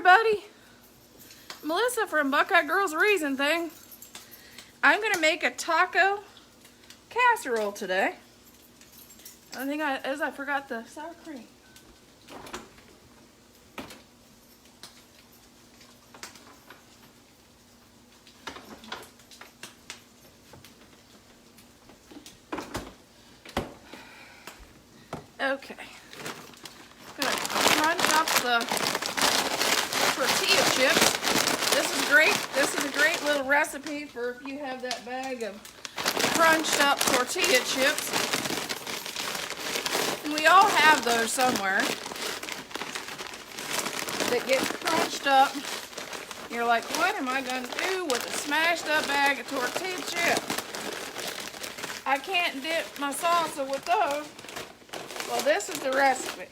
everybody. Melissa from Buckeye Girls Reason Thing. I'm going to make a taco casserole today. I forgot the sour cream. Okay. I'm going to crunch up the tortilla chips. This is great. This is a great little recipe for if you have that bag of crunched up tortilla chips. And we all have those somewhere that get crunched up. You're like, what am I going to do with a smashed up bag of tortilla chips? I can't dip my salsa with those. Well, this is the recipe.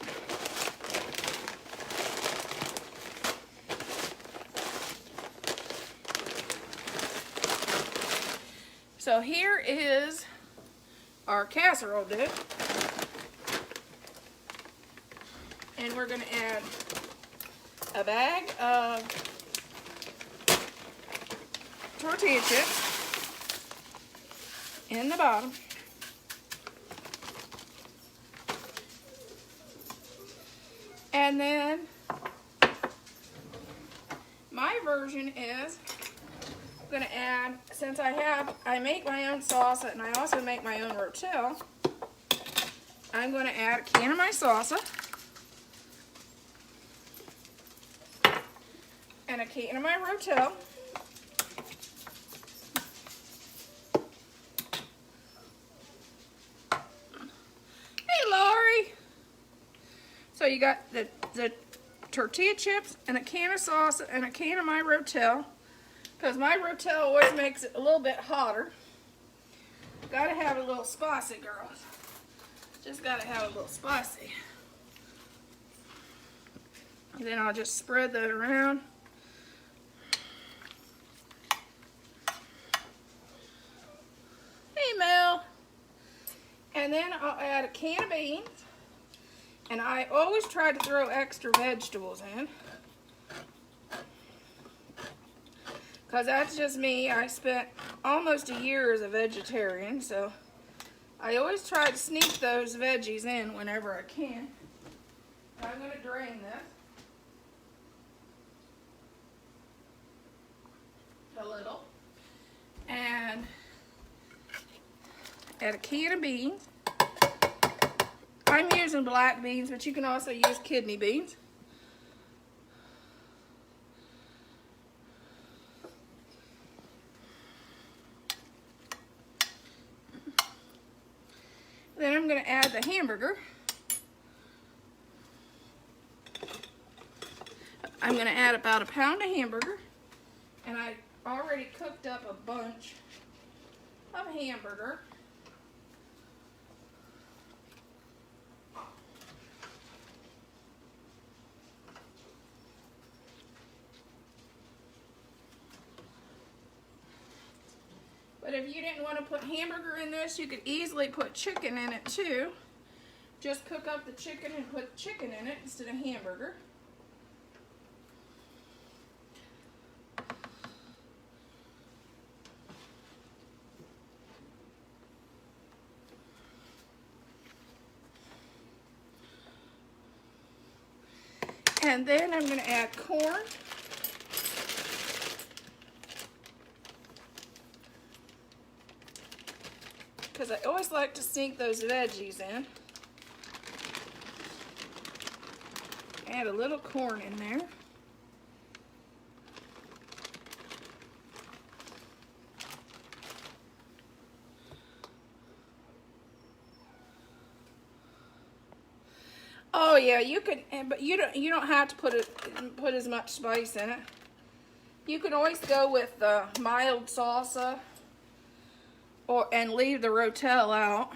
So here is our casserole dip. And we're going to add a bag of tortilla chips in the bottom. And then my version is I'm going to add, since I make my own salsa and I also make my own rotel, I'm going to add a can of my salsa and a can of my rotel. Hey, Laurie! So you got the tortilla chips and a can of salsa and a can of my rotel. Because my rotel always makes it a little bit hotter. Gotta have a little spicy, girls. Just gotta have a little spicy. And then I'll just spread that around. Hey, Mel. And then I'll add a can of beans. And I always try to throw extra vegetables in. Because that's just me. I spent almost a year as a vegetarian, so I always try to sneak those veggies in whenever I can. I'm going to drain this a little and add a can of beans. I'm using black beans, but you can also use kidney beans. Then I'm going to add the hamburger. I'm going to add about a pound of hamburger. And I already cooked up a bunch of hamburger. But if you didn't want to put hamburger in this, you could easily put chicken in it too. Just cook up the chicken and put chicken in it instead of hamburger. And then I'm going to add corn. Because I always like to sneak those veggies in. Add a little corn in there. Oh yeah, you could, but you don't have to put as much spice in it. You can always go with mild salsa. And leave the rotel out.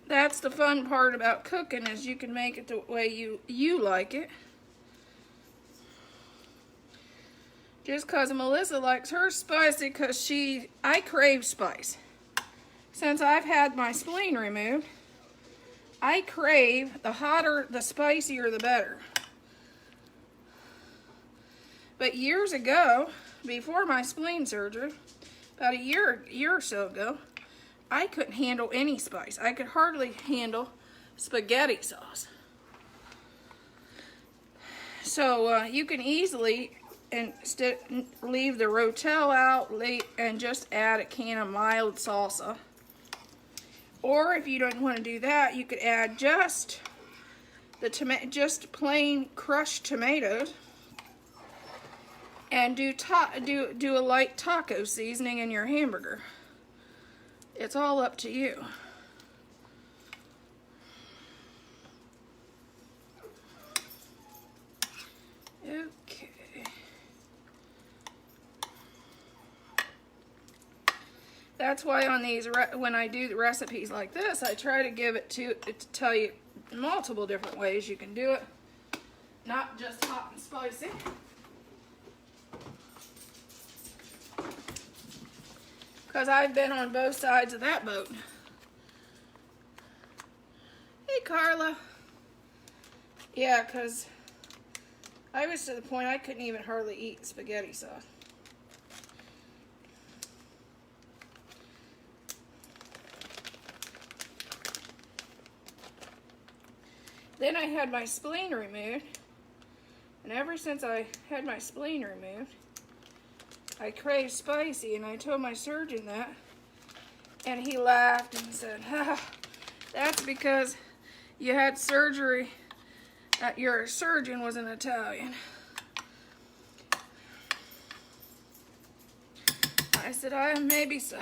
That's the fun part about cooking, is you can make it the way you like it. Just because Melissa likes her spicy, because I crave spice. since I've had my spleen removed, I crave the hotter, the spicier, the better. But years ago, before my spleen surgery, about a year or so ago, I couldn't handle any spice. I could hardly handle spaghetti sauce. So you can easily leave the Rotel out and just add a can of mild salsa. Or if you don't want to do that, you could add just plain crushed tomatoes and do a light taco seasoning in your hamburger. It's all up to you. Okay. That's why on these, when I do the recipes like this, I try to give it to tell you multiple different ways you can do it, not just hot and spicy. Because I've been on both sides of that boat. Hey, Carla. Yeah, because I was to the point I couldn't even hardly eat spaghetti sauce. Then I had my spleen removed, and ever since I had my spleen removed, I crave spicy, and I told my surgeon that, and he laughed and said, that's because you had surgery, your surgeon was an Italian. I said, maybe so.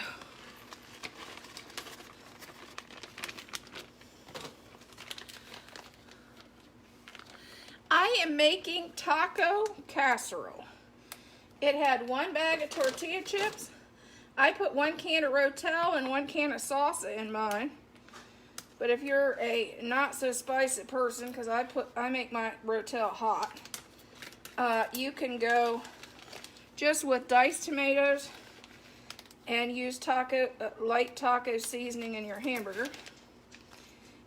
I am making taco casserole. It had 1 bag of tortilla chips. I put 1 can of Rotel and 1 can of salsa in mine. But if you're a not so spicy person, because I make my Rotel hot, you can go just with diced tomatoes and use light taco seasoning in your hamburger.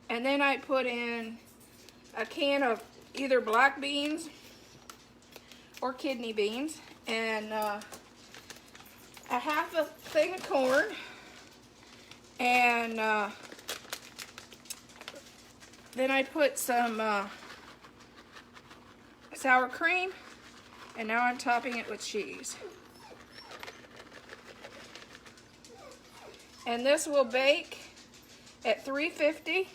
And then I put in a can of either black beans or kidney beans, and a half a thing of corn, and then I put some sour cream, and now I'm topping it with cheese. And this will bake at 350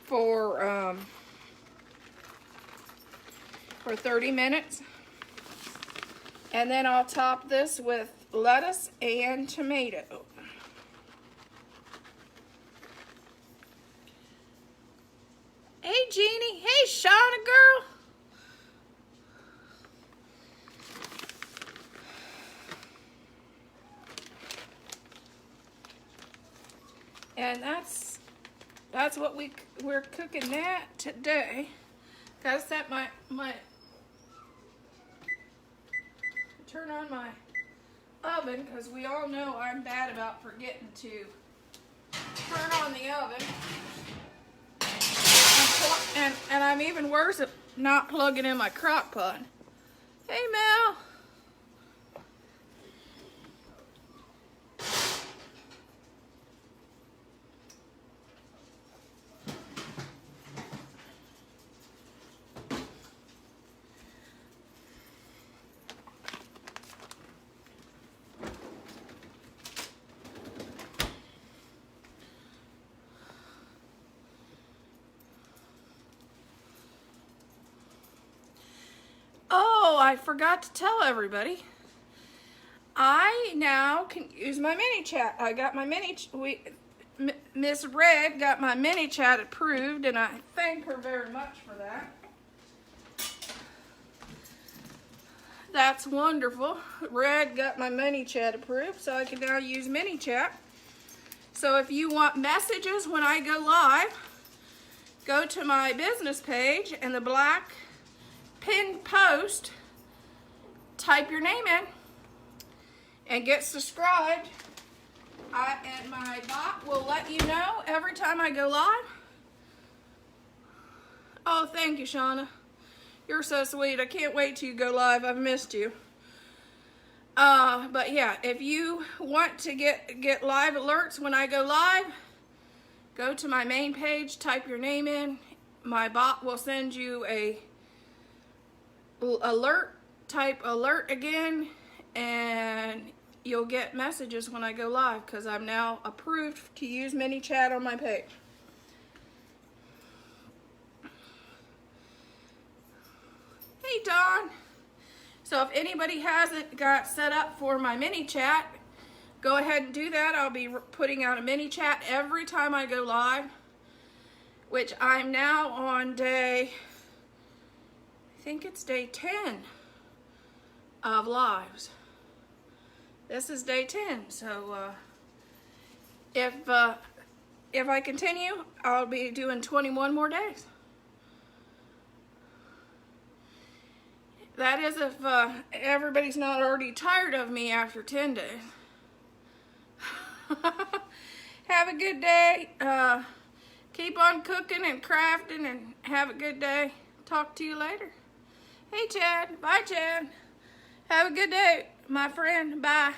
for 30 minutes. And then I'll top this with lettuce and tomato. Hey, Jeannie. Hey, Shauna girl. And that's what we're cooking that today. Gotta set my turn on my oven, because we all know I'm bad about forgetting to turn on the oven. And I'm even worse at not plugging in my crock pot. Hey, Mel. Oh, I forgot to tell everybody. I now can use my mini chat. I got my Miss Red got my mini chat approved, and I thank her very much for that. That's wonderful. Red got my mini chat approved, so I can now use mini chat. So if you want messages when I go live, go to my business page, and the black pinned post, type your name in and get subscribed, And my bot will let you know every time I go live. Oh, thank you, Shauna. You're so sweet. I can't wait till you go live. I've missed you. But yeah, if you want to get live alerts when I go live, go to my main page, type your name in. My bot will send you a alert, type alert again, and you'll get messages when I go live because I'm now approved to use ManyChat on my page. Hey, Dawn. So if anybody hasn't got set up for my ManyChat, go ahead and do that. I'll be putting out a ManyChat every time I go live, which I'm now on day, I think it's day 10 of lives. This is day 10, so if I continue, I'll be doing 21 more days. That is if everybody's not already tired of me after 10 days. Have a good day. Keep on cooking and crafting and have a good day. Talk to you later. Hey, Chad. Bye, Chad. Have a good day, my friend. Bye.